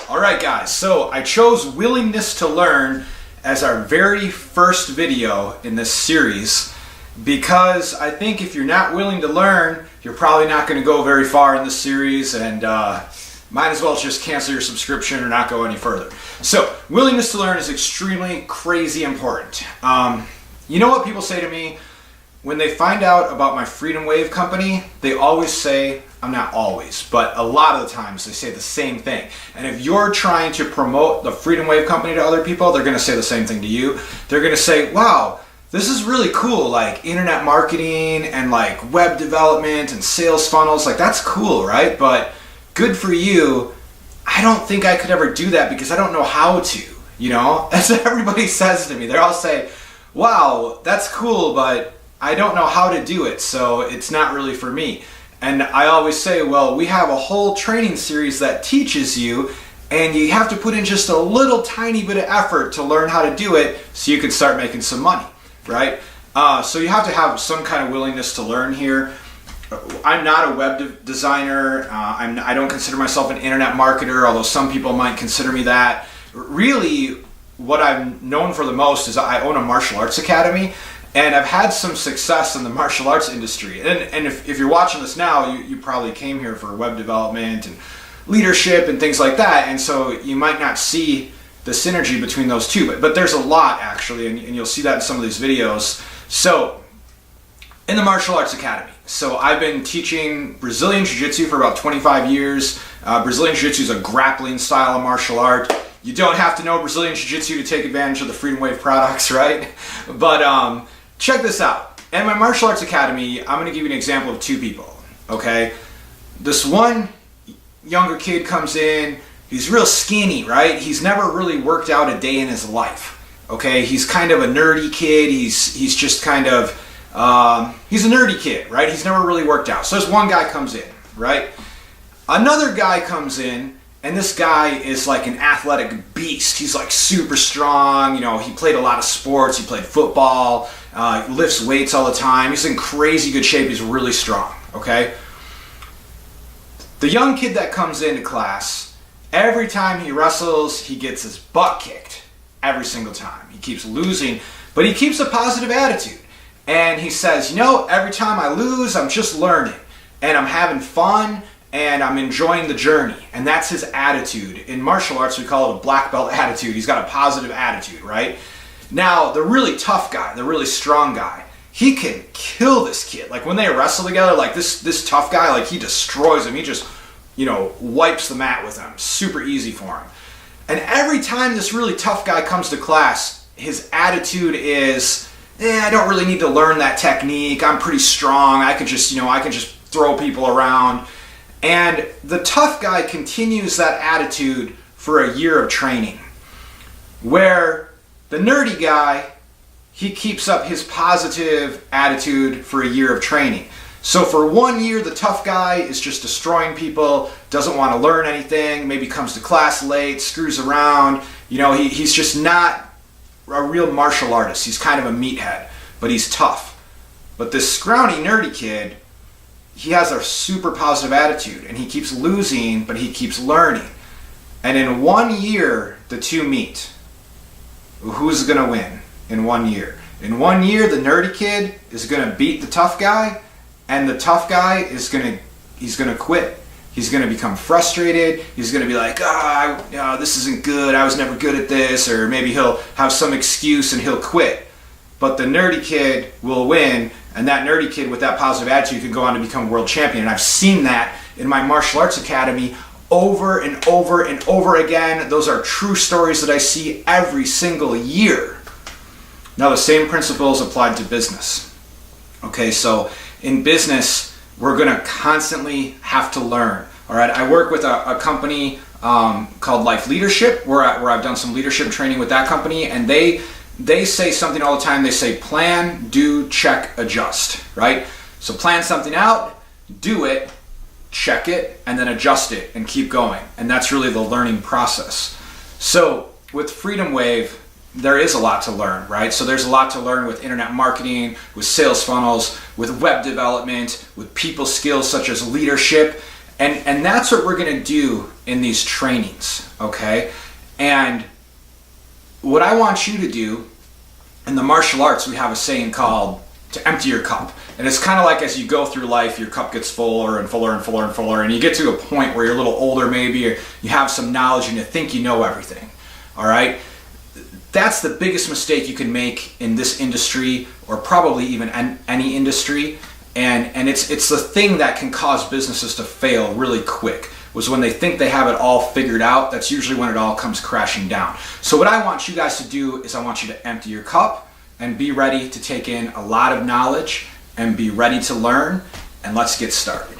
Alright guys, so I chose willingness to learn as our very first video in this series because I think if you're not willing to learn, you're probably not going to go very far in this series, and might as well just cancel your subscription or not go any further. So, willingness to learn is extremely crazy important. You know what people say to me? When they find out about my Freedom Wave company, they always say, I'm not always, but a lot of the times they say the same thing. And if you're trying to promote the Freedom Wave company to other people, they're going to say the same thing to you. They're going to say, wow, this is really cool, like internet marketing and like web development and sales funnels, like that's cool, right? But good for you. I don't think I could ever do that because I don't know how to, you know? That's what everybody says to me. They all say, wow, that's cool, but I don't know how to do it, so it's not really for me. And I always say, well, we have a whole training series that teaches you, and you have to put in just a little tiny bit of effort to learn how to do it so you can start making some money, right? So you have to have some kind of willingness to learn here. I'm not a web designer. I don't consider myself an internet marketer, although some people might consider me that. Really, what I'm known for the most is I own a martial arts academy. And I've had some success in the martial arts industry. And if you're watching this now, you probably came here for web development and leadership and things like that. And so you might not see the synergy between those two. But there's a lot, actually, and you'll see that in some of these videos. So, in the Martial Arts Academy. So I've been teaching Brazilian Jiu-Jitsu for about 25 years. Brazilian Jiu-Jitsu is a grappling style of martial art. You don't have to know Brazilian Jiu-Jitsu to take advantage of the Freedom Wave products, right? But check this out. At my Martial Arts Academy, I'm going to give you an example of two people, okay? This one younger kid comes in, he's real skinny, right? He's never really worked out a day in his life, okay? He's kind of a nerdy kid. He's just kind of, he's a nerdy kid, right? He's never really worked out. So this one guy comes in, right? Another guy comes in, and this guy is like an athletic beast. He's like super strong. You know, he played a lot of sports. He played football, lifts weights all the time. He's in crazy good shape. He's really strong, okay? The young kid that comes into class, every time he wrestles, he gets his butt kicked. Every single time. He keeps losing, but he keeps a positive attitude. And he says, you know, every time I lose, I'm just learning. And I'm having fun. And I'm enjoying the journey. And that's his attitude. In martial arts, we call it a black belt attitude. He's got a positive attitude, right? Now, the really tough guy, the really strong guy, he can kill this kid. Like when they wrestle together, like this tough guy, like he destroys him. He just, you know, wipes the mat with him. Super easy for him. And every time this really tough guy comes to class, his attitude is, I don't really need to learn that technique. I'm pretty strong. I can just throw people around. And the tough guy continues that attitude for a year of training. Where the nerdy guy, he keeps up his positive attitude for a year of training. So for 1 year, the tough guy is just destroying people, doesn't want to learn anything, maybe comes to class late, screws around. You know, he's just not a real martial artist. He's kind of a meathead, but he's tough. But this scrawny, nerdy kid, he has a super positive attitude, and he keeps losing, but he keeps learning. And in 1 year, the two meet. Who's going to win in 1 year? In 1 year, the nerdy kid is going to beat the tough guy, and the tough guy is going to quit. He's going to become frustrated. He's going to be like, this isn't good. I was never good at this. Or maybe he'll have some excuse and he'll quit. But the nerdy kid will win, and that nerdy kid with that positive attitude can go on to become world champion. And I've seen that in my martial arts academy over and over and over again. Those are true stories that I see every single year. Now the same principles applied to business. Okay, so in business, we're going to constantly have to learn. All right, I work with a company called Life Leadership, where I've done some leadership training with that company, and they say something all the time. They say plan, do, check, adjust, right? So plan something out, do it, check it, and then adjust it and keep going. And that's really the learning process. So with Freedom Wave, there is a lot to learn, right? So there's a lot to learn with internet marketing, with sales funnels, with web development, with people skills such as leadership. And that's what we're going to do in these trainings, okay? And what I want you to do, in the martial arts, we have a saying called to empty your cup. And it's kind of like as you go through life, your cup gets fuller and fuller and fuller and fuller, and you get to a point where you're a little older maybe, or you have some knowledge and you think you know everything, all right? That's the biggest mistake you can make in this industry, or probably even any industry. And it's the thing that can cause businesses to fail really quick, was when they think they have it all figured out. That's usually when it all comes crashing down. So what I want you guys to do is I want you to empty your cup and be ready to take in a lot of knowledge and be ready to learn. And let's get started.